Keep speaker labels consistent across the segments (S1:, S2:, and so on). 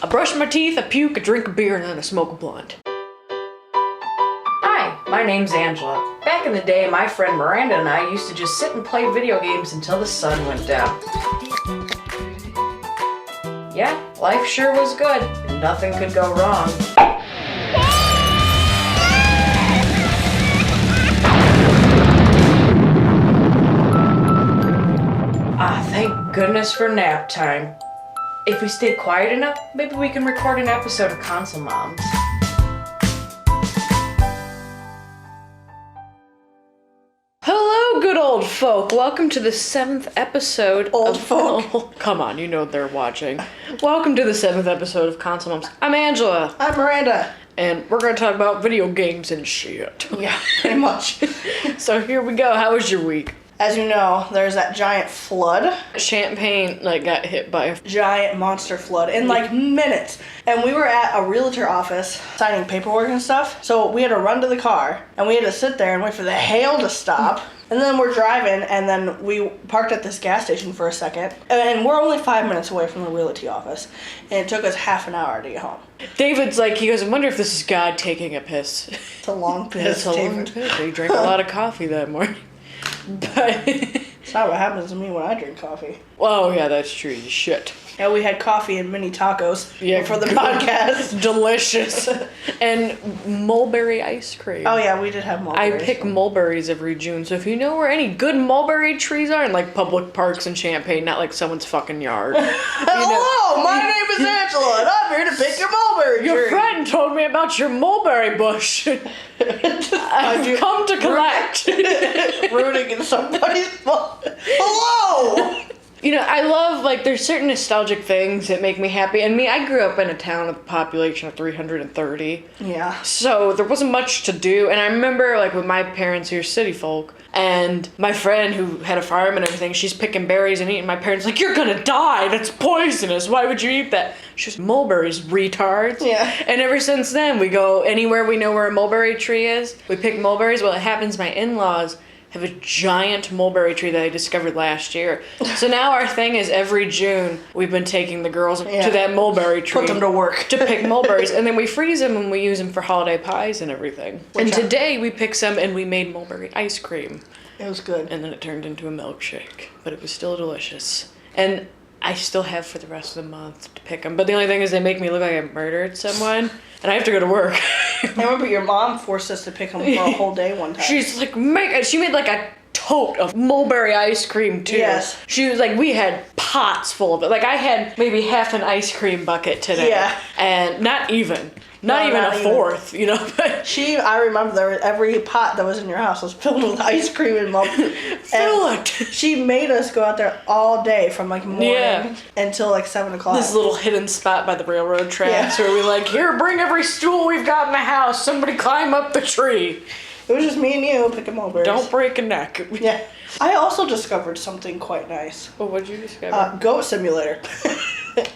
S1: I brush my teeth, I puke, I drink a beer, and then I smoke a blunt. Hi, my name's Angela. Back in the day, my friend Miranda and I used to just sit and play video games until the sun went down. Yeah, life sure was good, and nothing could go wrong. Thank goodness for nap time. If we stay quiet enough, maybe we can record an episode of ConsoleMoms. Hello, good old folk. Welcome to the 7th episode
S2: Old folk?
S1: Oh, come on, you know they're watching. Welcome to the 7th episode of ConsoleMoms. I'm Angela.
S2: I'm Miranda.
S1: And we're going to talk about video games and shit.
S2: Yeah, pretty much.
S1: So here we go. How was your week?
S2: As you know, there's that giant flood.
S1: Champaign got hit by a
S2: giant monster flood in minutes. And we were at a realtor office signing paperwork and stuff. So we had to run to the car and we had to sit there and wait for the hail to stop. And then we're driving and then we parked at this gas station for a second. And we're only 5 minutes away from the realty office. And it took us half an hour to get home.
S1: David's he goes, I wonder if this is God taking a piss.
S2: It's a long piss,
S1: It's a long
S2: David.
S1: piss. He drank a lot of coffee that morning. But
S2: It's not what happens to me when I drink coffee.
S1: oh yeah, that's true. You shit.
S2: Yeah, we had coffee and mini tacos for the
S1: good.
S2: podcast.
S1: Delicious. And mulberry ice cream.
S2: Oh yeah, we did have mulberries.
S1: I pick mulberries every June, so if you know where any good mulberry trees are in public parks in Champaign, not someone's fucking yard.
S2: Hello, my name is Angela, and I'm here to pick your mulberry tree.
S1: Your friend told me about your mulberry bush. I've come to collect.
S2: Rooting in somebody's hello.
S1: I love, there's certain nostalgic things that make me happy. And I grew up in a town with a population of 330.
S2: Yeah.
S1: So there wasn't much to do. And I remember, with my parents who are city folk, and my friend who had a farm and everything, she's picking berries and eating. My parents you're gonna die. That's poisonous. Why would you eat that? She's mulberries, retards.
S2: Yeah.
S1: And ever since then, we go anywhere we know where a mulberry tree is. We pick mulberries. Well, it happens my in-laws have a giant mulberry tree that I discovered last year. So now our thing is every June we've been taking the girls to that mulberry tree.
S2: Put them to work.
S1: To pick mulberries. And then we freeze them and we use them for holiday pies and everything. Today we picked some and we made mulberry ice cream.
S2: It was good.
S1: And then it turned into a milkshake. But it was still delicious. And I still have for the rest of the month to pick them. But the only thing is they make me look like I murdered someone. And I have to go to work.
S2: I remember your mom forced us to pick them for a whole day one time.
S1: She's she made a tote of mulberry ice cream too.
S2: Yes.
S1: She was we had pots full of it. I had maybe half an ice cream bucket today.
S2: Yeah.
S1: And not even a fourth, But
S2: I remember every pot that was in your house was filled with ice cream and milk.
S1: Fill it.
S2: She made us go out there all day from morning until 7 o'clock.
S1: This little hidden spot by the railroad tracks where we here, bring every stool we've got in the house. Somebody climb up the tree.
S2: It was just me and you picking mulberries.
S1: Don't break a neck.
S2: Yeah. I also discovered something quite nice.
S1: Well, what did you discover?
S2: Goat Simulator.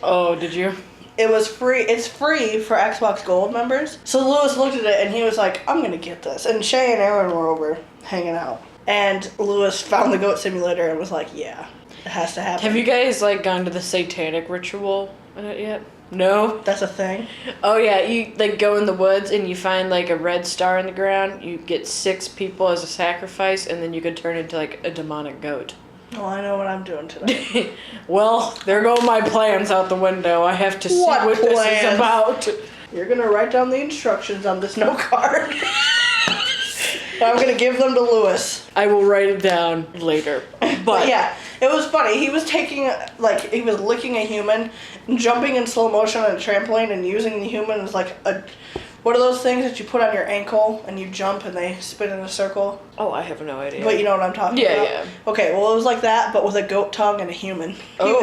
S1: Oh, did you?
S2: It was free. It's free for Xbox Gold members. So Lewis looked at it and he was like, I'm going to get this. And Shay and Aaron were over hanging out. And Lewis found the Goat Simulator and was like, yeah, it has to happen.
S1: Have you guys gone to the satanic ritual yet? No?
S2: That's a thing?
S1: Oh yeah, you go in the woods and you find a red star in the ground. You get 6 people as a sacrifice and then you can turn into a demonic goat.
S2: Oh, I know what I'm doing today.
S1: Well, there go my plans out the window. I have to see what this is about.
S2: You're going to write down the instructions on this note card. I'm going to give them to Lewis.
S1: I will write it down later. But
S2: yeah, it was funny. He was taking, he was licking a human, and jumping in slow motion on a trampoline and using the human as what are those things that you put on your ankle and you jump and they spin in a circle?
S1: Oh, I have no idea.
S2: But you know what I'm talking about?
S1: Yeah.
S2: Okay, well it was like that, but with a goat tongue and a human.
S1: Oh.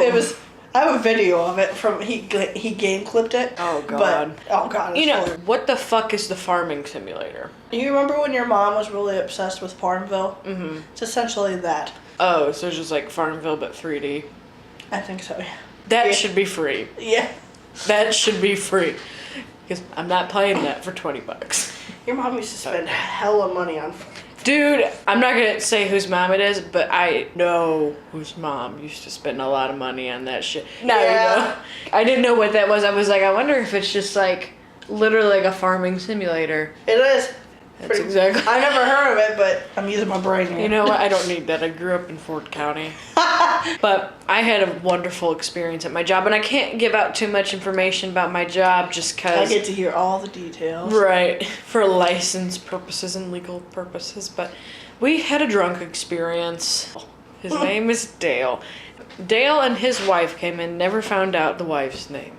S2: I have a video of it from, he game clipped it.
S1: Oh God.
S2: It's
S1: what the fuck is the farming simulator?
S2: Do you remember when your mom was really obsessed with Farmville?
S1: Mm-hmm.
S2: It's essentially that.
S1: Oh, so it's just Farmville but 3D.
S2: I think so, yeah.
S1: That should be free.
S2: Yeah.
S1: That should be free. Because I'm not playing that for $20.
S2: Your mom used to spend hella money on
S1: Dude, I'm not gonna say whose mom it is, but I know whose mom used to spend a lot of money on that shit. Now you know. I didn't know what that was. I was like, I wonder if it's just like literally like a farming simulator.
S2: It is.
S1: That's exactly.
S2: I never heard of it, but I'm using my brain here.
S1: You know what? I don't need that. I grew up in Ford County. But I had a wonderful experience at my job, and I can't give out too much information about my job just because...
S2: I get to hear all the details.
S1: Right, for license purposes and legal purposes. But we had a drunk experience. His name is Dale. Dale and his wife came in, never found out the wife's name.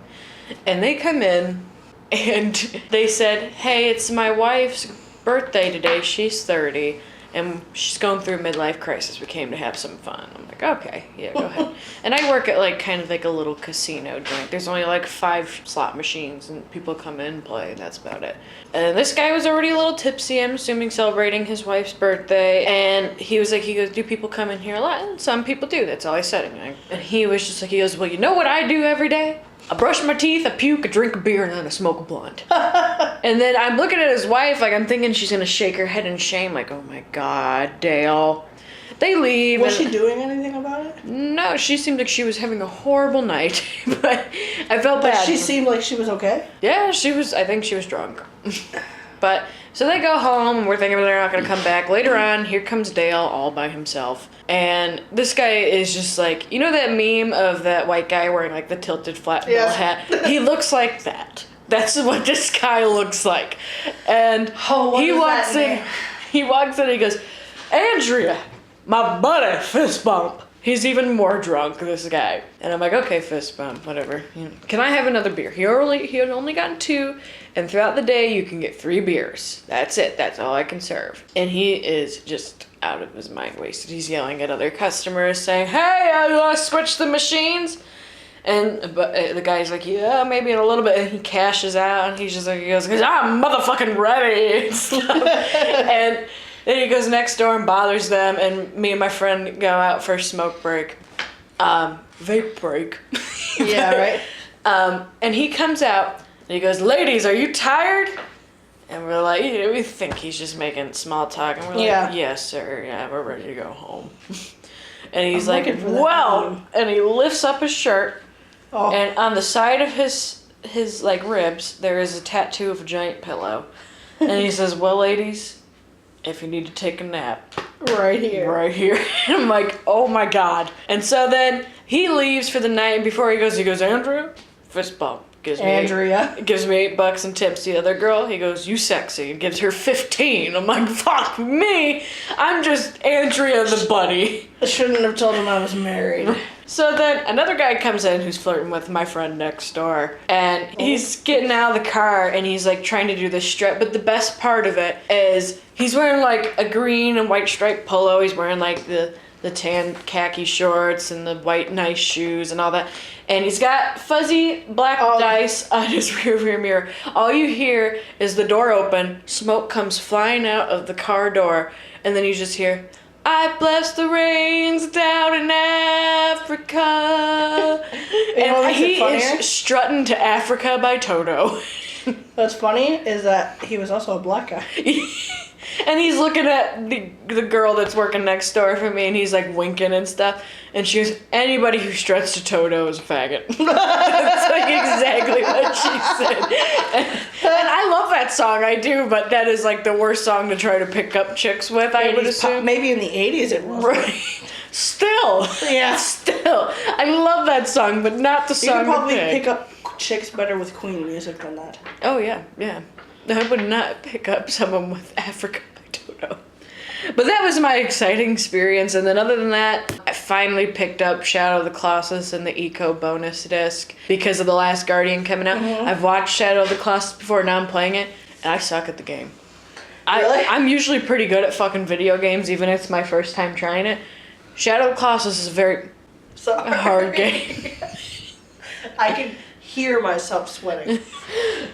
S1: And they come in, and they said, hey, it's my wife's birthday today. She's 30 and she's going through a midlife crisis. We came to have some fun. I'm like, okay, yeah, go ahead. And I work at like kind of like a little casino joint. There's only like 5 slot machines and people come in and play, and that's about it. And this guy was already a little tipsy, I'm assuming, celebrating his wife's birthday. And he was like, he goes, do people come in here a lot? And some people do. That's all I said. And he was just like, he goes, well, you know what I do every day? I brush my teeth, I puke, I drink a beer, and then I smoke a blunt. And then I'm looking at his wife, like I'm thinking she's gonna shake her head in shame, like, oh my God, Dale. They leave.
S2: Was she doing anything about it?
S1: No, she seemed like she was having a horrible night, but I felt bad.
S2: But she seemed like she was okay?
S1: Yeah, she was, I think she was drunk. But, so they go home, and we're thinking they're not gonna come back. Later on, here comes Dale all by himself. And this guy is just like, you know that meme of that white guy wearing like the tilted flat bill hat? He looks like that. That's what this guy looks like. And he walks in, and he goes, Andrea, my buddy, fist bump. He's even more drunk, this guy. And I'm like, okay, fist bump, whatever. Can I have another beer? He had only gotten 2, and throughout the day you can get 3 beers. That's it. That's all I can serve. And he is just out of his mind wasted. He's yelling at other customers saying, hey, I want to switch the machines. And the guy's like, yeah, maybe in a little bit. And he cashes out, and he's just like, he goes, I'm motherfucking ready. And stuff. And then he goes next door and bothers them, and me and my friend go out for a smoke break. Vape break.
S2: Yeah, right?
S1: And he comes out, and he goes, ladies, are you tired? And we're like, we think he's just making small talk. And we're like, yes, sir. Yeah, we're ready to go home. And he's like, well, and he lifts up his shirt. Oh. And on the side of his like ribs, there is a tattoo of a giant pillow. And he says, well, ladies, if you need to take a nap.
S2: Right here.
S1: Right here. And I'm like, oh my God. And so then he leaves for the night, and before he goes, Andrew, fist bump. Gives me $8 and tips the other girl. He goes, you sexy, and gives her 15. I'm like, fuck me. I'm just Andrea the buddy.
S2: I shouldn't have told him I was married.
S1: So then another guy comes in who's flirting with my friend next door, and he's getting out of the car, and he's like trying to do this strip, but the best part of it is he's wearing like a green and white striped polo. He's wearing like the tan khaki shorts and the white nice shoes and all that. And he's got fuzzy black dice on his rear mirror. All you hear is the door open, smoke comes flying out of the car door, and then you just hear, I bless the rains down in Africa. And he is strutting to Africa by Toto.
S2: What's funny is that he was also a black guy.
S1: And he's looking at the girl that's working next door for me, and he's like winking and stuff. And she goes, anybody who struts to Toto is a faggot. That's like exactly what she said. And I love that song, I do, but that is like the worst song to try to pick up chicks with, I would assume.
S2: Maybe in the 80s it was.
S1: Right. Still. Yeah. Still. I love that song, but not the song.
S2: You can probably pick up chicks better with Queen music than that.
S1: Oh, yeah, yeah. I would not pick up someone with Africa by Toto. But that was my exciting experience. And then other than that, I finally picked up Shadow of the Colossus and the Eco bonus disc because of The Last Guardian coming out. Mm-hmm. I've watched Shadow of the Colossus before, now I'm playing it, and I suck at the game. Really? I'm usually pretty good at fucking video games, even if it's my first time trying it. Shadow of the Colossus is a very hard game.
S2: I can hear myself sweating.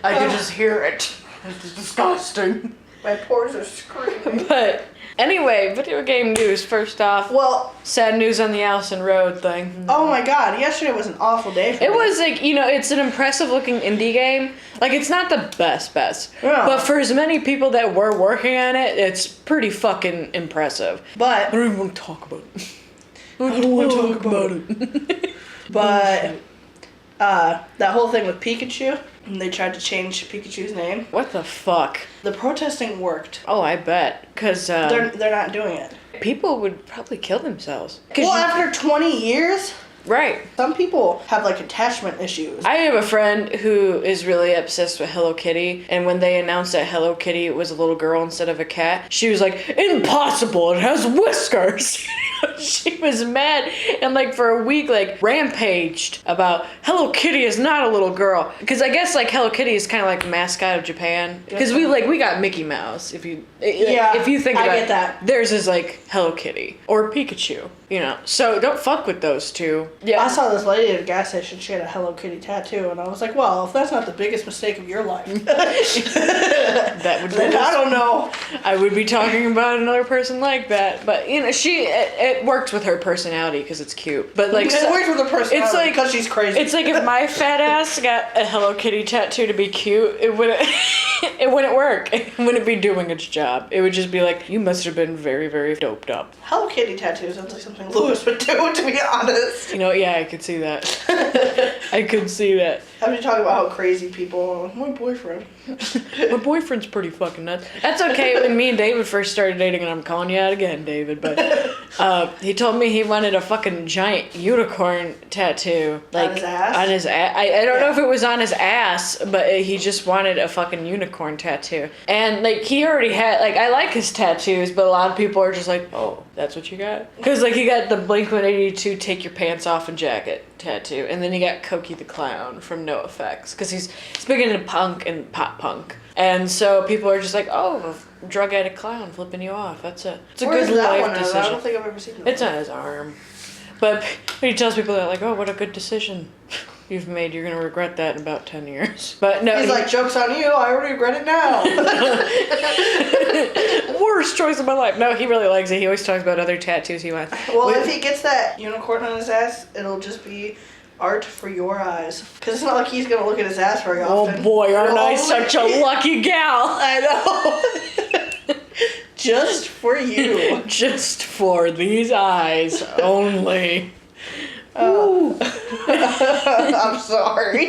S1: I can just hear it. It's disgusting.
S2: My pores are screaming.
S1: But Anyway, video game news first off.
S2: Well,
S1: sad news on the Allison Road thing.
S2: oh my god, yesterday was an awful day for me.
S1: It was like, it's an impressive looking indie game. Like, it's not the best.
S2: Yeah.
S1: But for as many people that were working on it, it's pretty fucking impressive.
S2: But
S1: I don't even want to talk about it. I don't want to talk about it.
S2: But that whole thing with Pikachu, and they tried to change Pikachu's name.
S1: What the fuck?
S2: The protesting worked.
S1: Oh, I bet. Because
S2: They're not doing it.
S1: people would probably kill themselves.
S2: Well, after 20 years,
S1: Right.
S2: some people have like attachment issues.
S1: I have a friend who is really obsessed with Hello Kitty, and when they announced that Hello Kitty was a little girl instead of a cat, she was like, impossible, it has whiskers. She was mad and like for a week like rampaged about Hello Kitty is not a little girl. Because I guess like Hello Kitty is kind of like the mascot of Japan. Because we got Mickey Mouse, if you think about
S2: I
S1: it.
S2: get that.
S1: Theirs is like Hello Kitty or Pikachu, So don't fuck with those two. Yeah.
S2: I saw this lady at a gas station, she had a Hello Kitty tattoo, and I was like, well, if that's not the biggest mistake of your life,
S1: that would be
S2: then I don't know.
S1: I would be talking about another person like that, but it works with her personality because it's cute. But like,
S2: It works with her personality
S1: it's like
S2: because she's crazy.
S1: It's like if my fat ass got a Hello Kitty tattoo to be cute, it wouldn't it wouldn't work. It wouldn't be doing its job. It would just be like, you must have been very, very doped up.
S2: Hello Kitty tattoos sounds like something Lewis would do, to be honest.
S1: Yeah, I could see that. I could see that.
S2: Have you talk about how crazy people are? My boyfriend.
S1: My boyfriend's pretty fucking nuts. That's okay. When me and David first started dating, and I'm calling you out again, David, but he told me he wanted a fucking giant unicorn tattoo. Like,
S2: on his ass?
S1: On his ass. I don't know if it was on his ass, but he just wanted a fucking unicorn tattoo. And, like, he already had, like, I like his tattoos, but a lot of people are just like, oh, that's what you got? Because, like, he got the Blink-182 Take Your Pants Off and Jacket tattoo, and then he got Cokie the Clown from No Effects, because he's big into punk and pop punk. And so people are just like, oh, drug addict clown flipping you off. It's a
S2: Where's
S1: good
S2: that
S1: life
S2: one
S1: decision.
S2: I don't think I've ever seen that.
S1: It's on his arm. But he tells people that, like, oh, what a good decision you've made. You're going to regret that in about 10 years. But no.
S2: He's like, joke's on you. I already regret it now.
S1: Worst choice of my life. No, he really likes it. He always talks about other tattoos he wants.
S2: Well, if he gets that unicorn on his ass, it'll just be art for your eyes. Because it's not like he's going to look at his ass very often.
S1: Oh boy, aren't I such a lucky gal.
S2: I know. Just for you.
S1: Just for these eyes only.
S2: I'm sorry.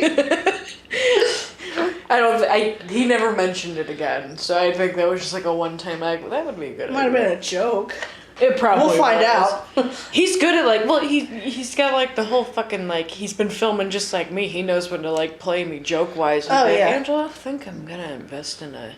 S1: He never mentioned it again, so I think that was just like a one-time act. That would be a good.
S2: Might have been a joke.
S1: It probably
S2: We'll find
S1: was.
S2: out.
S1: He's good at he's got like the whole fucking he's been filming just like me. He knows when to play me joke-wise.
S2: Oh, yeah.
S1: Angela, I think I'm gonna invest in a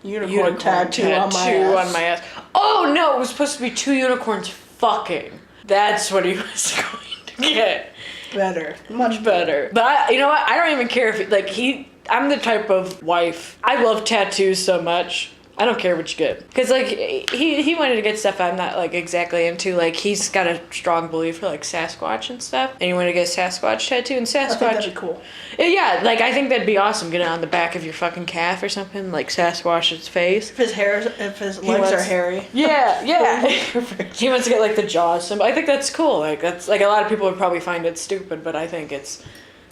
S2: Unicorn tattoo on my ass.
S1: Oh no, it was supposed to be 2 unicorns fucking. That's what he was going to get.
S2: Better. Much
S1: Better. But you know what? I don't even care if I'm the type of wife. I love tattoos so much. I don't care what you get. Because, he wanted to get stuff I'm not, exactly into. He's got a strong belief for, Sasquatch and stuff. And he wanted to get a Sasquatch tattoo. And Sasquatch...
S2: I think that'd be cool.
S1: Yeah, I think that'd be awesome. Get it on the back of your fucking calf or something. Like Sasquatch's face.
S2: If his legs are hairy.
S1: Yeah. He wants to get, the jaws symbol. I think that's cool. That's... a lot of people would probably find it stupid, but I think it's...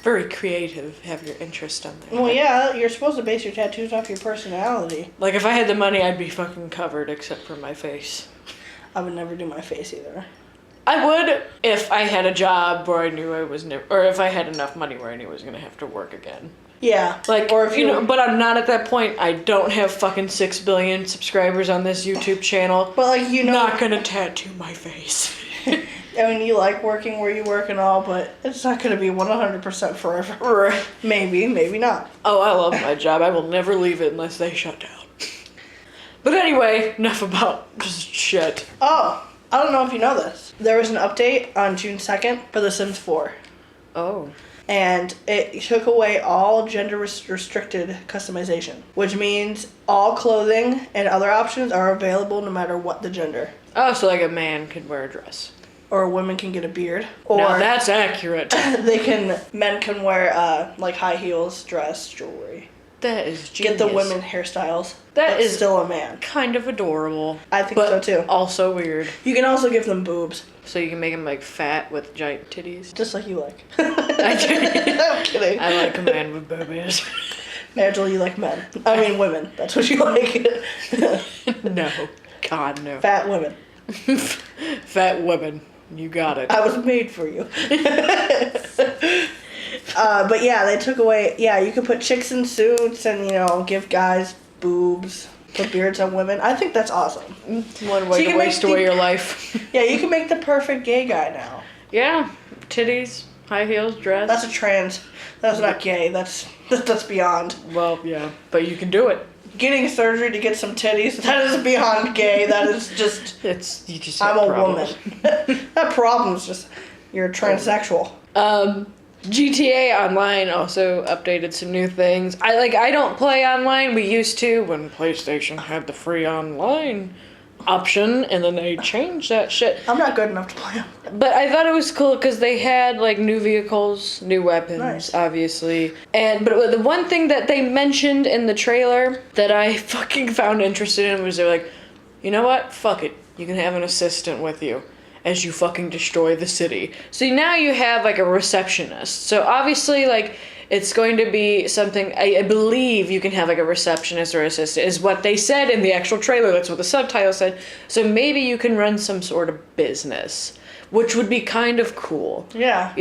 S1: very creative, have your interest on there.
S2: Well, yeah, you're supposed to base your tattoos off your personality.
S1: If I had the money, I'd be fucking covered except for my face.
S2: I would never do my face either.
S1: I would if I had a job where I knew I was never, or if I had enough money where I knew I was gonna have to work again.
S2: Yeah.
S1: Or if but I'm not at that point. I don't have fucking 6 billion subscribers on this YouTube channel.
S2: But
S1: not gonna tattoo my face.
S2: I mean, you like working where you work and all, but it's not going to be 100% forever. Maybe, maybe not.
S1: Oh, I love my job. I will never leave it unless they shut down. But anyway, enough about just shit.
S2: Oh, I don't know if you know this. There was an update on June 2nd for The Sims 4.
S1: Oh.
S2: And it took away all gender-restricted customization, which means all clothing and other options are available no matter what the gender.
S1: Oh, so a man could wear a dress.
S2: Or women can get a beard. Or
S1: now that's accurate.
S2: Men can wear high heels, dress, jewelry.
S1: That is genius.
S2: Get the women hairstyles.
S1: That is
S2: still a man.
S1: kind of adorable.
S2: I think so too.
S1: Also weird.
S2: You can also give them boobs.
S1: So you can make them like fat with giant titties.
S2: Just like you like.
S1: I'm kidding.
S2: I
S1: like a man with boobies.
S2: Angela, you like men. I mean women. That's what you like.
S1: No. God, no.
S2: Fat women.
S1: Fat women. You got it.
S2: I was made for you. But yeah, they took away, you could put chicks in suits and, give guys boobs, put beards on women. I think that's awesome.
S1: One way to waste away your life.
S2: Yeah, you can make the perfect gay guy now.
S1: Yeah. Titties, high heels, dress.
S2: That's a trans. That's not gay. That's beyond.
S1: Well, yeah. But you can do it.
S2: Getting surgery to get some titties, that is beyond gay. That is just...
S1: You just
S2: I'm a
S1: problems.
S2: woman. That problem's just... You're transsexual.
S1: GTA Online also updated some new things. I don't play online. We used to when PlayStation had the free online option, and then they changed that shit.
S2: I'm not good enough to play them.
S1: But I thought it was cool because they had like new vehicles, new weapons,
S2: nice.
S1: Obviously. But the one thing that they mentioned in the trailer that I fucking found interesting in was they're like, you know what? Fuck it. You can have an assistant with you as you fucking destroy the city. So now you have like a receptionist. So obviously like it's going to be something, I believe you can have like a receptionist or assistant is what they said in the actual trailer. That's what the subtitle said. So maybe you can run some sort of business, which would be kind of cool.
S2: Yeah.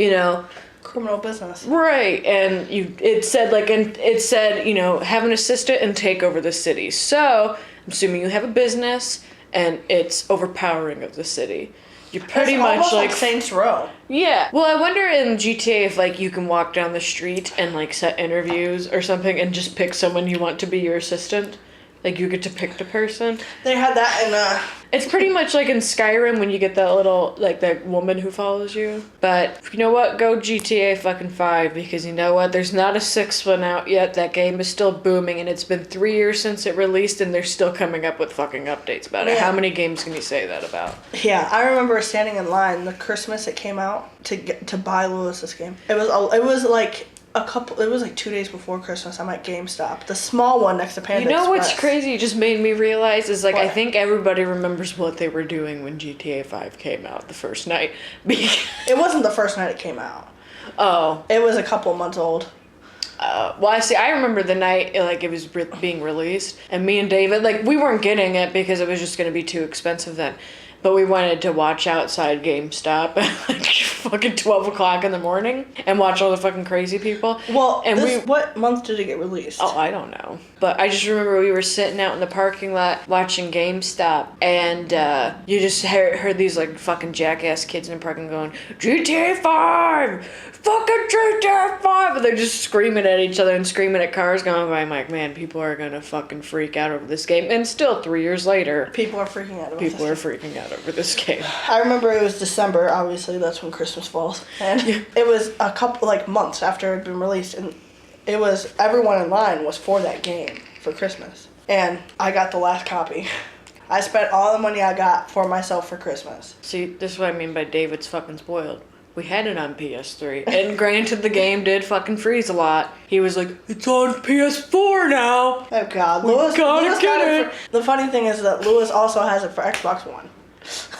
S1: Criminal
S2: business.
S1: Right. And it said have an assistant and take over the city. So I'm assuming you have a business and it's overpowering of the city. You're pretty much like
S2: Saints Row.
S1: Yeah. Well, I wonder in GTA if like you can walk down the street and like set interviews or something and just pick someone you want to be your assistant. Like you get to pick the person.
S2: They had that in
S1: It's pretty much like in Skyrim when you get that little like that woman who follows you. But you know what? Go GTA fucking 5 because you know what? There's not a 6th one out yet. That game is still booming and it's been 3 years since it released and they're still coming up with fucking updates about it.
S2: Yeah.
S1: How many games can you say that about?
S2: Yeah, I remember standing in line the Christmas it came out to buy Lewis this game. It was like 2 days before Christmas. I'm at GameStop, the small one next to Panda
S1: You know
S2: Express.
S1: what's crazy just made me realize is like
S2: What?
S1: I think everybody remembers what they were doing when GTA 5 came out the first night.
S2: It wasn't the first night it came out.
S1: Oh.
S2: It was a couple months old.
S1: Well, I remember the night like it was being released, and me and David we weren't getting it because it was just going to be too expensive then. But we wanted to watch outside GameStop at like fucking 12 o'clock in the morning and watch all the fucking crazy people.
S2: Well,
S1: and
S2: what month did it get released?
S1: Oh, I don't know. But I just remember we were sitting out in the parking lot watching GameStop and you just heard these like fucking jackass kids in the parking going, GTA 5! Fucking GTA 5! And they're just screaming at each other and screaming at cars going by. I'm like, man, people are gonna fucking freak out over this game. And still, 3 years later,
S2: people are freaking out
S1: over this game.
S2: I remember it was December, obviously, that's when Christmas falls. And it was a couple, months after it had been released, and everyone in line was for that game for Christmas. And I got the last copy. I spent all the money I got for myself for Christmas.
S1: See, this is what I mean by David's fucking spoiled. We had it on PS3. And granted, the game did fucking freeze a lot. He was like, it's on PS4 now.
S2: Oh, God.
S1: Lewis
S2: got
S1: it.
S2: The funny thing is that Lewis also has it for Xbox One.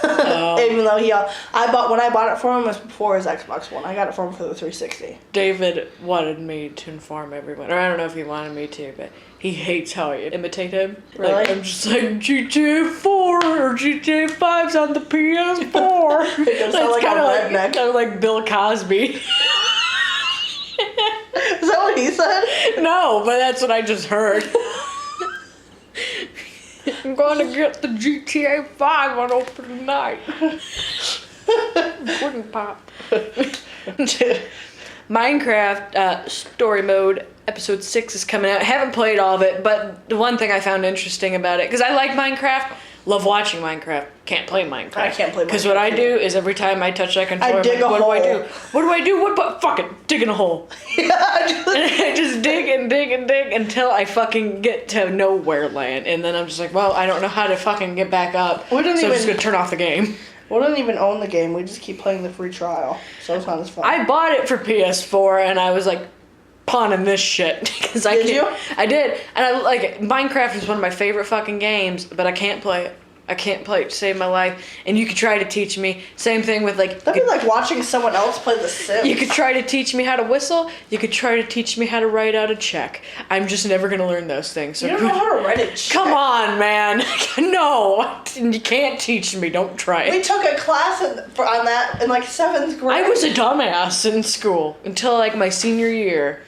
S1: Oh.
S2: Even though when I bought it for him, it was before his Xbox One. I got it for him for the 360.
S1: David wanted me to inform everyone, or I don't know if he wanted me to, but he hates how I imitate him.
S2: Really?
S1: I'm just like, GTA 4 or GTA 5's on the PS4.
S2: It does sound like a redneck.
S1: Kind of like Bill Cosby.
S2: Is that what he said?
S1: No, but that's what I just heard. I'm going to get the GTA 5 on opening night. Pudding pop. Minecraft Story Mode Episode 6 is coming out. I haven't played all of it, but the one thing I found interesting about it, because I like Minecraft, love watching Minecraft, can't play Minecraft.
S2: I can't play Minecraft.
S1: Because what I do is every time I touch that controller,
S2: I dig a
S1: what
S2: hole.
S1: do I do? What do I do? Fuck it, dig in a hole.
S2: Yeah,
S1: And I just dig and dig and dig until I fucking get to nowhere land. And then I'm just like, well, I don't know how to fucking get back up.
S2: We didn't
S1: so I'm just
S2: even-
S1: going to turn off the game.
S2: We don't even own the game. We just keep playing the free trial. So it's not as fun.
S1: I bought it for PS4 and I was like, spawning this shit because I
S2: Did you?
S1: I did, and I like Minecraft is one of my favorite fucking games, but I can't play it. I can't play it to save my life. And you could try to teach me. Same thing with like.
S2: That'd be like watching someone else play The Sims.
S1: You could try to teach me how to whistle. You could try to teach me how to write out a check. I'm just never gonna learn those things. So
S2: You don't know how to write a check.
S1: Come on, man. No, you can't teach me. Don't try
S2: We
S1: it.
S2: took a class on that in like 7th grade.
S1: I was a dumbass in school until like my senior year.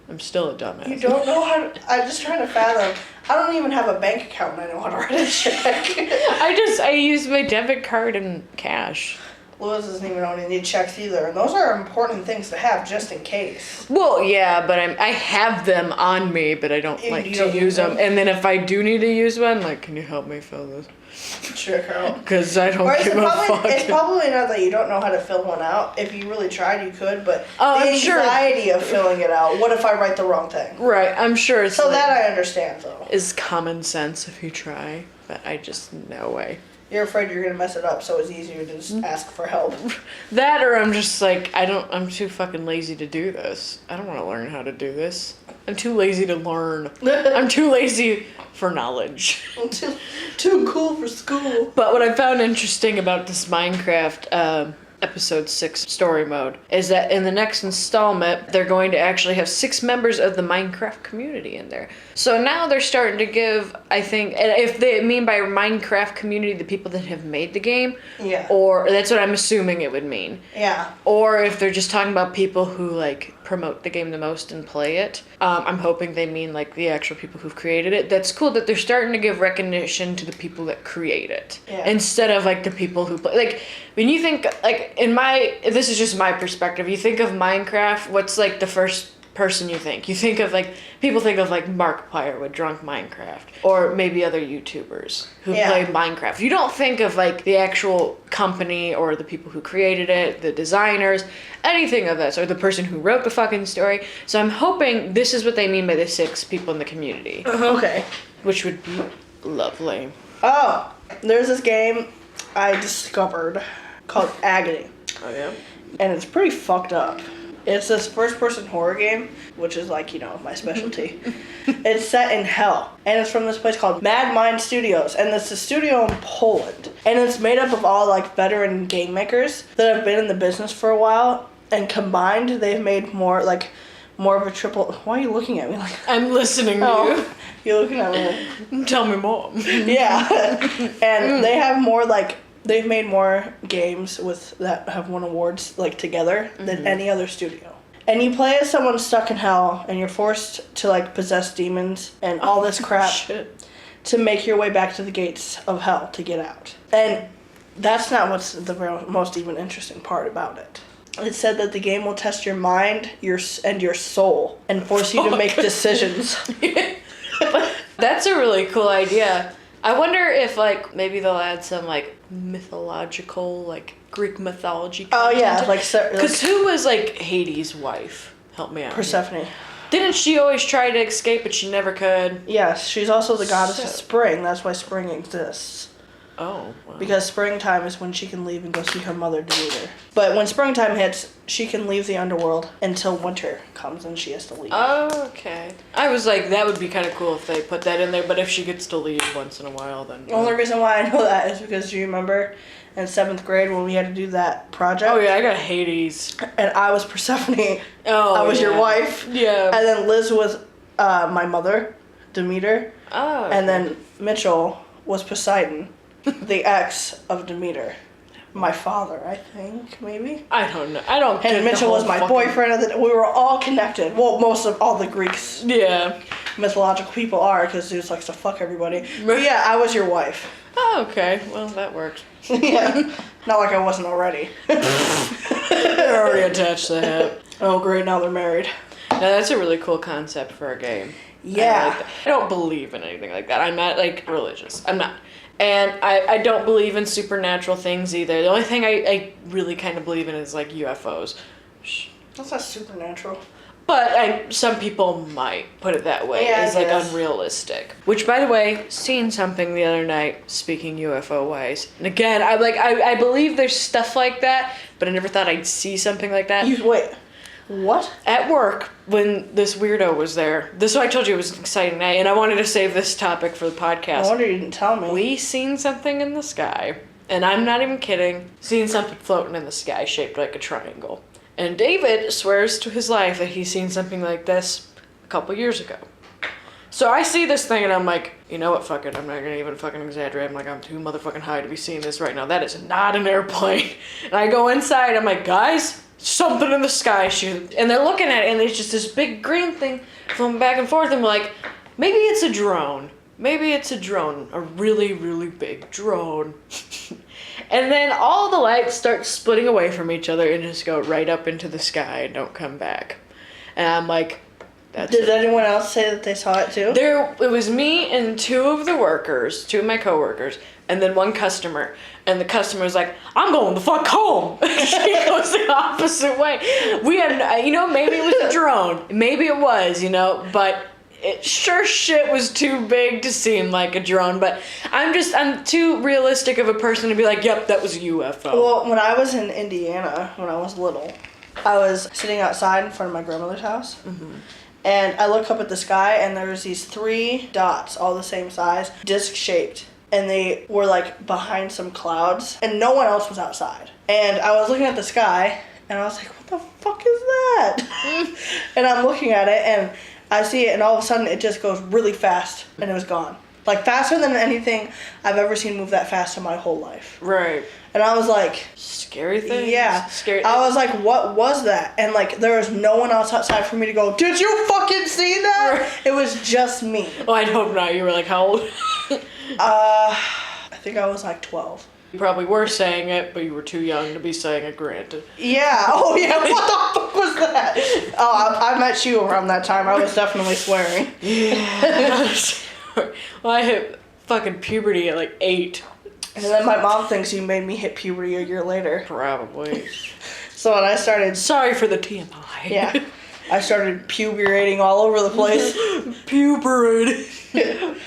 S1: I'm still a dumbass.
S2: You don't know how to... I'm just trying to fathom. I don't even have a bank account and I know how to write a check.
S1: I use my debit card and cash.
S2: Louis doesn't even know any checks either. And those are important things to have just in case.
S1: Well, yeah, but I have them on me, but I don't like
S2: You
S1: to
S2: don't
S1: use them.
S2: them?
S1: And then if I do need to use one, like, can you help me fill this?
S2: Check out.
S1: Because I don't
S2: Or is
S1: give
S2: it
S1: a
S2: probably,
S1: fuck.
S2: it's probably not that you don't know how to fill one out. If you really tried, you could, but
S1: Oh,
S2: the
S1: I'm sure.
S2: anxiety of filling it out. What if I write the wrong thing?
S1: Right, I'm sure it's
S2: So
S1: like,
S2: that I understand, though.
S1: is common sense if you try, but I just, no way.
S2: You're afraid you're going to mess it up, so it's easier to just ask for help.
S1: That or I'm just like, I'm too fucking lazy to do this. I don't want to learn how to do this. I'm too lazy to learn. I'm too lazy for knowledge.
S2: I'm too cool for school.
S1: But what I found interesting about this Minecraft episode 6 story mode is that in the next installment, they're going to actually have 6 members of the Minecraft community in there. So now they're starting to give, I think, and if they mean by Minecraft community the people that have made the game,
S2: Yeah.
S1: or that's what I'm assuming it would mean.
S2: Yeah.
S1: Or if they're just talking about people who like promote the game the most and play it. I'm hoping they mean like the actual people who've created it. That's cool that they're starting to give recognition to the people that create it
S2: Yeah.
S1: instead of like the people who play. Like when you think like this is just my perspective. You think of Minecraft, what's like the first person you think? You think of like people think of like Markiplier with Drunk Minecraft, or maybe other YouTubers who
S2: Yeah.
S1: play Minecraft. You don't think of like the actual company or the people who created it, the designers, anything of that, or the person who wrote the fucking story. So I'm hoping this is what they mean by the 6 people in the community,
S2: Okay.
S1: which would be lovely.
S2: Oh, there's this game I discovered called Agony.
S1: Oh yeah.
S2: And it's pretty fucked up. It's this first-person horror game, which is like, my specialty. It's set in hell, and it's from this place called Mad Mind Studios, and it's a studio in Poland. And it's made up of all like veteran game makers that have been in the business for a while, and combined they've made more of a triple. Why are you looking at me like?
S1: I'm listening to
S2: Oh, you're looking at me.
S1: you. Tell me more.
S2: Yeah, and they have more like. They've made more games that have won awards like together than any other studio. And you play as someone stuck in hell, and you're forced to like possess demons and all this crap
S1: Shit.
S2: to make your way back to the gates of hell to get out. And that's not what's the most even interesting part about it. It said that the game will test your mind, your soul, and force you to make decisions.
S1: That's a really cool idea. I wonder if like maybe they'll add some like mythological like Greek mythology
S2: Oh
S1: content.
S2: yeah, like
S1: Because who was like Hades' wife? Help me out.
S2: Persephone.
S1: Didn't she always try to escape, but she never could?
S2: Yes, she's also the goddess of
S1: So-
S2: spring. That's why spring exists.
S1: Oh. Wow.
S2: Because springtime is when she can leave and go see her mother Demeter. But when springtime hits, she can leave the underworld until winter comes and she has to leave.
S1: Oh, okay. I was like, that would be kind of cool if they put that in there, but if she gets to leave once in a while, then...
S2: The only reason why I know that is because do you remember in 7th grade when we had to do that project?
S1: Oh, yeah, I got Hades.
S2: And I was Persephone.
S1: Oh,
S2: I was your
S1: yeah.
S2: wife.
S1: Yeah.
S2: And then Liz was my mother, Demeter.
S1: Oh.
S2: And then Mitchell was Poseidon, the ex of Demeter. My father, I think, maybe.
S1: I don't know. I don't get
S2: And
S1: the
S2: Mitchell
S1: whole
S2: was my
S1: fucking-
S2: boyfriend, and we were all connected. Well, most of all the Greeks
S1: Yeah.
S2: mythological people are, because Zeus likes to fuck everybody. But yeah, I was your wife.
S1: Oh, okay. Well, that works.
S2: Yeah, not like I wasn't already.
S1: They're already attached to the hip.
S2: Oh, great, now they're married.
S1: Now, that's a really cool concept for a game.
S2: Yeah.
S1: I like that. I don't believe in anything like that. I'm not, like, religious. I'm not. And I don't believe in supernatural things either. The only thing I really kind of believe in is, like, UFOs.
S2: That's not supernatural.
S1: But some people might put it that way.
S2: Yeah,
S1: It's,
S2: I
S1: like,
S2: guess.
S1: unrealistic. Which, by the way, seen something the other night, speaking UFO-wise. And again, I believe there's stuff like that, but I never thought I'd see something like that.
S2: Wait, What?
S1: At work, when this weirdo was there, this is why I told you it was an exciting night, and I wanted to save this topic for the podcast.
S2: No wonder you didn't tell me.
S1: We seen something in the sky, and I'm not even kidding, seen something floating in the sky shaped like a triangle. And David swears to his life that he's seen something like this a couple years ago. So I see this thing and I'm like, you know what, fuck it, I'm not gonna even fucking exaggerate. I'm like, I'm too motherfucking high to be seeing this right now. That is not an airplane. And I go inside, I'm like, guys, something in the sky shoot. And they're looking at it and there's just this big green thing floating back and forth. And we're like, maybe it's a drone. Maybe it's a drone. A really, really big drone. And then all the lights start splitting away from each other and just go right up into the sky and don't come back. And I'm like,
S2: Did anyone else say that they saw it too?
S1: It was me and two of my coworkers, and then one customer. And the customer was like, I'm going the fuck home. She goes the opposite way. We had, maybe it was a drone. Maybe it was, but it sure shit was too big to seem like a drone. But I'm too realistic of a person to be like, yep, that was a UFO.
S2: Well, when I was in Indiana, when I was little, I was sitting outside in front of my grandmother's house. Mm-hmm. And I look up at the sky, and there's these 3 dots, all the same size, disc-shaped. And they were, like, behind some clouds. And no one else was outside. And I was looking at the sky, and I was like, what the fuck is that? And I'm looking at it, and I see it, and all of a sudden, it just goes really fast, and it was gone. Like, faster than anything I've ever seen move that fast in my whole life.
S1: Right.
S2: And I was like...
S1: Scary thing?
S2: Yeah.
S1: Scary.
S2: I was like, what was that? And, like, there was no one else outside for me to go, did you fucking see that?
S1: Right.
S2: It was just me.
S1: Oh, I'd hope not. You were like, how old?
S2: I think I was, like, 12.
S1: You probably were saying it, but you were too young to be saying it, granted.
S2: Yeah. Oh, yeah. What the fuck was that? Oh, I met you around that time. I was definitely swearing.
S1: Yeah. Well, I hit fucking puberty at like 8.
S2: And then my mom thinks you made me hit puberty a year later.
S1: Probably.
S2: So when I started...
S1: Sorry for the TMI.
S2: Yeah. I started puberating all over the place.
S1: Puberating.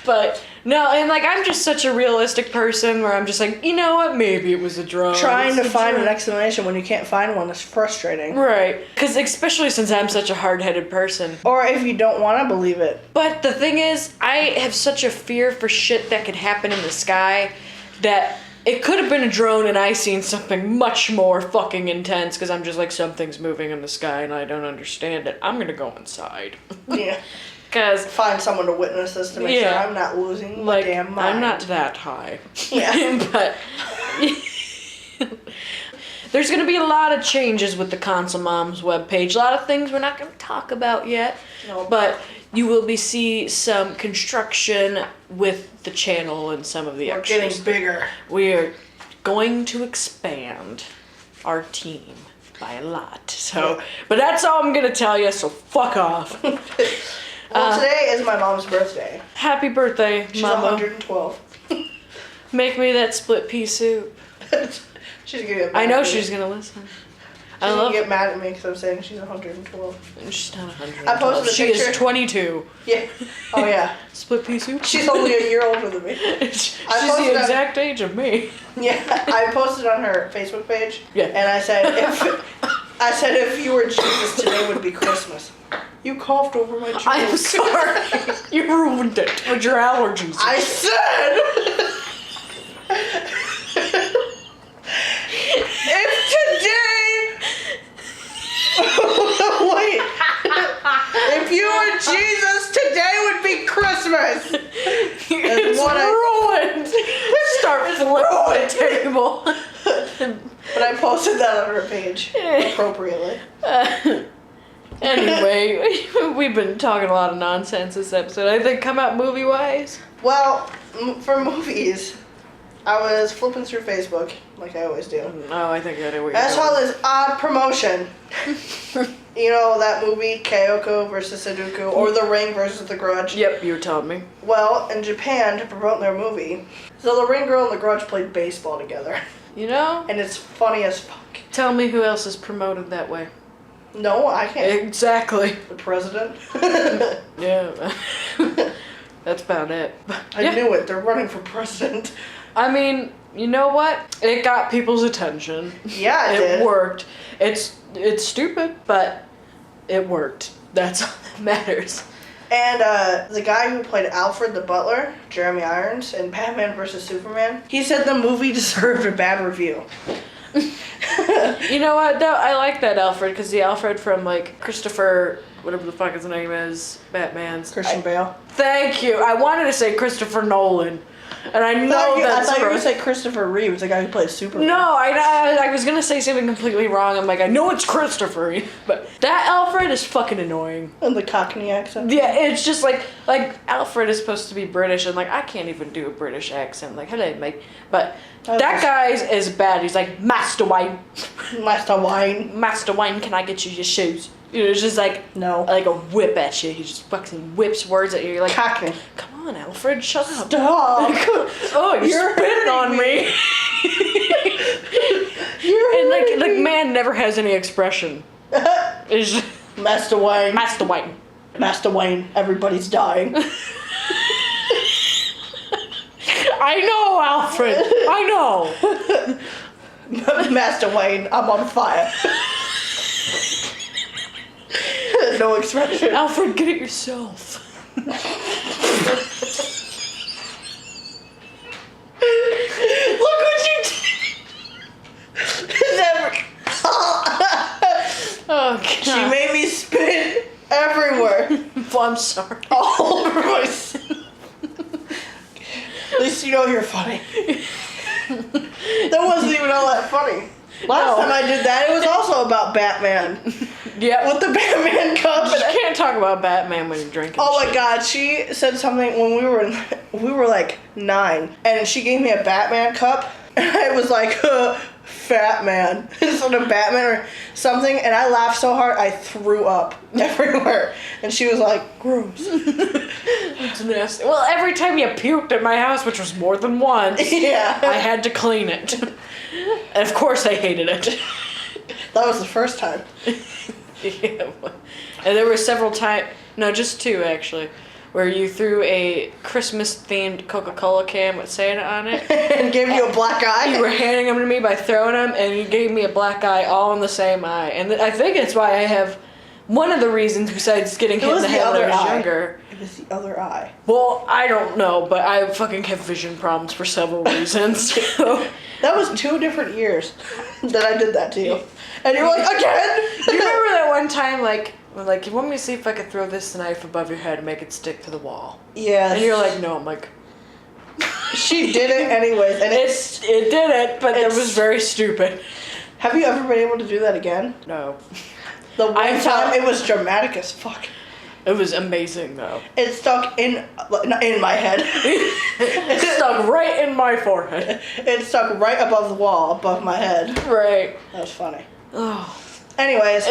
S1: But, no, and like, I'm just such a realistic person where I'm just like, you know what, maybe it was a drone.
S2: Trying to find an explanation when you can't find one is frustrating.
S1: Right. Because especially since I'm such a hard-headed person.
S2: Or if you don't want to believe it.
S1: But the thing is, I have such a fear for shit that could happen in the sky that it could have been a drone and I seen something much more fucking intense because I'm just like, something's moving in the sky and I don't understand it. I'm gonna go inside.
S2: Yeah.
S1: Because
S2: find someone to witness this to make sure I'm not losing my damn mind.
S1: I'm not that high.
S2: Yeah.
S1: But there's going to be a lot of changes with the ConsoleMoms webpage. A lot of things we're not going to talk about yet.
S2: No.
S1: But you will see some construction with the channel and some of the extras.
S2: We're getting bigger.
S1: We are going to expand our team by a lot. So, but that's all I'm going to tell you, so fuck off.
S2: Well, today is my mom's birthday.
S1: Happy birthday,
S2: She's
S1: Mama.
S2: 112.
S1: Make me that split pea soup.
S2: She's gonna get mad
S1: I know
S2: at me.
S1: she's gonna listen.
S2: She's gonna get mad at me because I'm saying she's 112.
S1: She's not 100.
S2: I posted a
S1: She
S2: picture.
S1: is 22.
S2: Yeah. Oh yeah.
S1: Split pea soup?
S2: She's only a year older than me.
S1: She's the exact age of me.
S2: Yeah. I posted on her Facebook page.
S1: Yeah.
S2: And I said if you were Jesus, today would be Christmas. You coughed over my joke.
S1: I'm sorry. You ruined it with your allergies.
S2: I said if today wait, if you were Jesus, today would be Christmas.
S1: It's ruined. Start flipping the table.
S2: But I posted that on her page appropriately.
S1: Anyway, we've been talking a lot of nonsense this episode. I think come out movie-wise.
S2: Well, for movies, I was flipping through Facebook, like I always do.
S1: Oh, I think I know where you're
S2: I saw
S1: going.
S2: this odd promotion. You know that movie, Kyoko versus Sudoku, or The Ring versus The Grudge?
S1: Yep, you were telling me.
S2: Well, in Japan, to promote their movie, so The Ring Girl and The Grudge played baseball together.
S1: You know?
S2: And it's funny as fuck.
S1: Tell me who else is promoted that way.
S2: No, I can't.
S1: Exactly.
S2: The president?
S1: Yeah. That's about it.
S2: I knew it. They're running for president.
S1: I mean, you know what? It got people's attention.
S2: Yeah, it did.
S1: It worked. It's stupid, but it worked. That's all that matters.
S2: And the guy who played Alfred the Butler, Jeremy Irons, in Batman vs. Superman, he said the movie deserved a bad review.
S1: You know what, though? I like that Alfred, because the Alfred from, like, Christopher, whatever the fuck his name is, Batman's.
S2: Christian Bale.
S1: Thank you. I wanted to say Christopher Nolan. And I know that's
S2: I thought you were going to say Christopher Reeves, the guy who plays Superman.
S1: No, I was going to say something completely wrong. I'm like, I know it's Christopher Reeve, but that Alfred is fucking annoying.
S2: And the Cockney accent.
S1: Yeah, it's just like Alfred is supposed to be British, and like I can't even do a British accent. Like, hello, mate. But that guy is bad. He's like, Master Wayne.
S2: Master Wayne.
S1: Master Wayne, can I get you your shoes? You know, it's just like,
S2: no.
S1: Like a whip at you. He just fucking whips words at you. You're like,
S2: Cockney.
S1: Come on, Alfred, shut up.
S2: Stop.
S1: Oh, you're spitting on me. And like man never has any expression. It's just,
S2: Master Wayne.
S1: Master Wayne.
S2: Master Wayne, everybody's dying.
S1: I know, Alfred. I
S2: know. Master Wayne, I'm on fire. No expression.
S1: Alfred, get it yourself.
S2: Look what you did.
S1: Oh, God.
S2: She made me spit everywhere.
S1: Well, I'm sorry.
S2: All over my... At least you know you're funny. That wasn't even all that funny. Last time I did that, it was also about Batman.
S1: Yeah.
S2: With the Batman cup.
S1: You can't talk about Batman when you're drinking.
S2: Oh my God, she said something when we were like 9, and she gave me a Batman cup, and I was like, fat man, instead of Batman or something, and I laughed so hard I threw up everywhere, and she was like, gross.
S1: It's nasty. Well, every time you puked at my house, which was more than once,
S2: yeah,
S1: I had to clean it. And of course I hated it.
S2: That was the first time.
S1: Yeah. And there were several times, no, just 2 actually, where you threw a Christmas-themed Coca-Cola can with Santa on it.
S2: And gave you a black eye?
S1: You were handing them to me by throwing them, and you gave me a black eye all in the same eye. And I think it's why I have, one of the reasons besides getting hit in the head when I was younger.
S2: It was the other eye.
S1: Well, I don't know, but I fucking have vision problems for several reasons. So.
S2: That was 2 different years that I did that to you. And you're like, again?
S1: Do you remember that one time, like, you want me to see if I could throw this knife above your head and make it stick to the wall?
S2: Yeah.
S1: And you're like, no. I'm like...
S2: She did it anyways. And
S1: it did it, but it was very stupid.
S2: Have you ever been able to do that again?
S1: No.
S2: The one time, it was dramatic as fuck.
S1: It was amazing, though.
S2: It stuck in my head.
S1: It stuck right in my forehead.
S2: It stuck right above the wall, above my head.
S1: Right.
S2: That was funny.
S1: Oh.
S2: Anyways.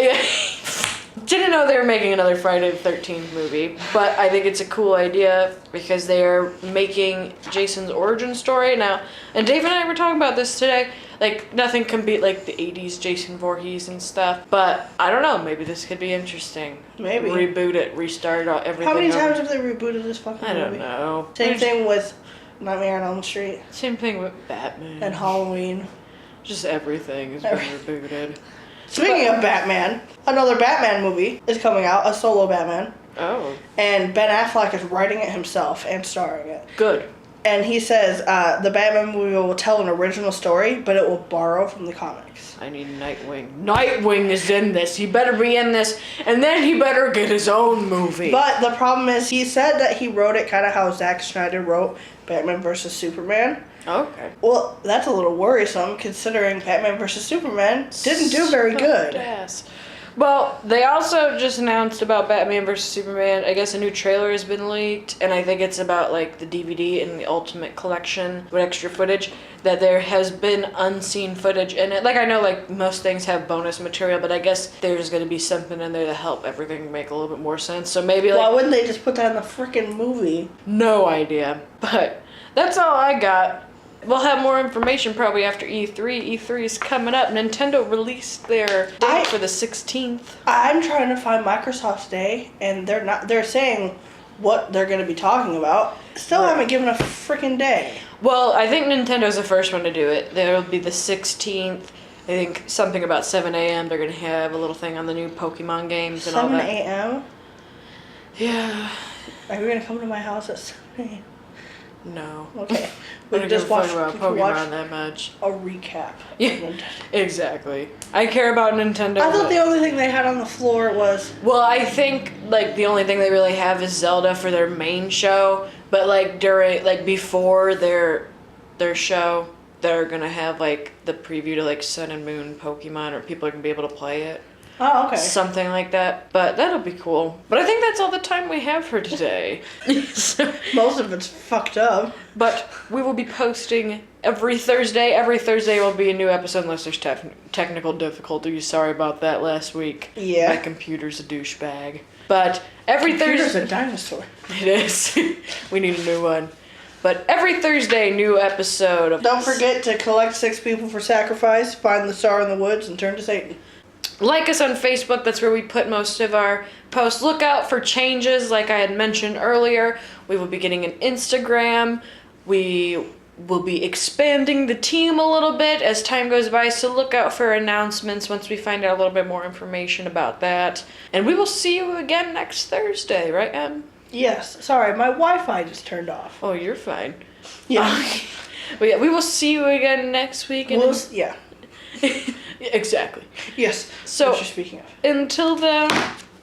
S1: Didn't know they were making another Friday the 13th movie, but I think it's a cool idea because they're making Jason's origin story now. And Dave and I were talking about this today. Like, nothing can beat, like, the 80s Jason Voorhees and stuff. But, I don't know, maybe this could be interesting.
S2: Maybe.
S1: Reboot it, restart everything.
S2: How many times have they rebooted this fucking movie?
S1: I don't know.
S2: Same thing with Nightmare on Elm Street.
S1: Same thing with Batman.
S2: And Halloween.
S1: Just everything has been rebooted.
S2: Speaking of Batman, another Batman movie is coming out, a solo Batman.
S1: Oh.
S2: And Ben Affleck is writing it himself and starring it.
S1: Good.
S2: And he says the Batman movie will tell an original story, but it will borrow from the comics.
S1: I need Nightwing. Nightwing is in this. He better be in this, and then he better get his own movie.
S2: But the problem is, he said that he wrote it kind of how Zack Snyder wrote Batman vs. Superman.
S1: Okay.
S2: Well, that's a little worrisome, considering Batman vs. Superman didn't do very good.
S1: Yes. Well, they also just announced about Batman vs. Superman. I guess a new trailer has been leaked, and I think it's about, like, the DVD and the Ultimate Collection with extra footage, that there has been unseen footage in it. Like, I know, like, most things have bonus material, but I guess there's going to be something in there to help everything make a little bit more sense. So maybe, like...
S2: Why wouldn't they just put that in the freaking movie?
S1: No idea. But that's all I got. We'll have more information probably after E3. E3 is coming up. Nintendo released their date for the 16th.
S2: I'm trying to find Microsoft's day, and they're saying what they're going to be talking about. Still haven't given a freaking day.
S1: Well, I think Nintendo's the first one to do it. There'll be the 16th. I think something about 7 a.m. they're going to have a little thing on the new Pokemon games and all
S2: 7
S1: that.
S2: 7 a.m.?
S1: Yeah.
S2: Are you going to come to my house at 7 a.m.?
S1: No.
S2: Okay.
S1: We don't just watch about Pokemon that much.
S2: A recap.
S1: Yeah, exactly. I care about Nintendo.
S2: I thought the only thing they had on the floor was...
S1: Well, I think, like, the only thing they really have is Zelda for their main show. But, like, before their show, they're gonna have, like, the preview to, like, Sun and Moon Pokemon, or people are gonna be able to play it.
S2: Oh, okay.
S1: Something like that. But that'll be cool. But I think that's all the time we have for today.
S2: Most of it's fucked up.
S1: But we will be posting every Thursday. Every Thursday will be a new episode unless there's technical difficulties. Sorry about that last week.
S2: Yeah.
S1: My computer's a douchebag. But every
S2: Computer's
S1: Thursday...
S2: a dinosaur.
S1: It is. We need a new one. But every Thursday, new episode of...
S2: Don't forget to collect 6 people for sacrifice, find the star in the woods, and turn to Satan.
S1: Like us on Facebook, that's where we put most of our posts. Look out for changes, like I had mentioned earlier. We will be getting an Instagram. We will be expanding the team a little bit as time goes by, so look out for announcements once we find out a little bit more information about that. And we will see you again next Thursday, right, Em?
S2: Yes. Sorry, my Wi-Fi just turned off.
S1: Oh, you're fine.
S2: Yeah.
S1: But yeah, we will see you again next week. And
S2: Yeah.
S1: Exactly.
S2: Yes.
S1: So,
S2: what you're speaking of.
S1: until then,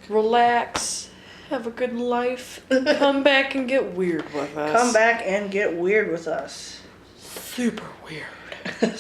S1: relax, have a good life, come back and get weird with us.
S2: Come back and get weird with us.
S1: Super weird.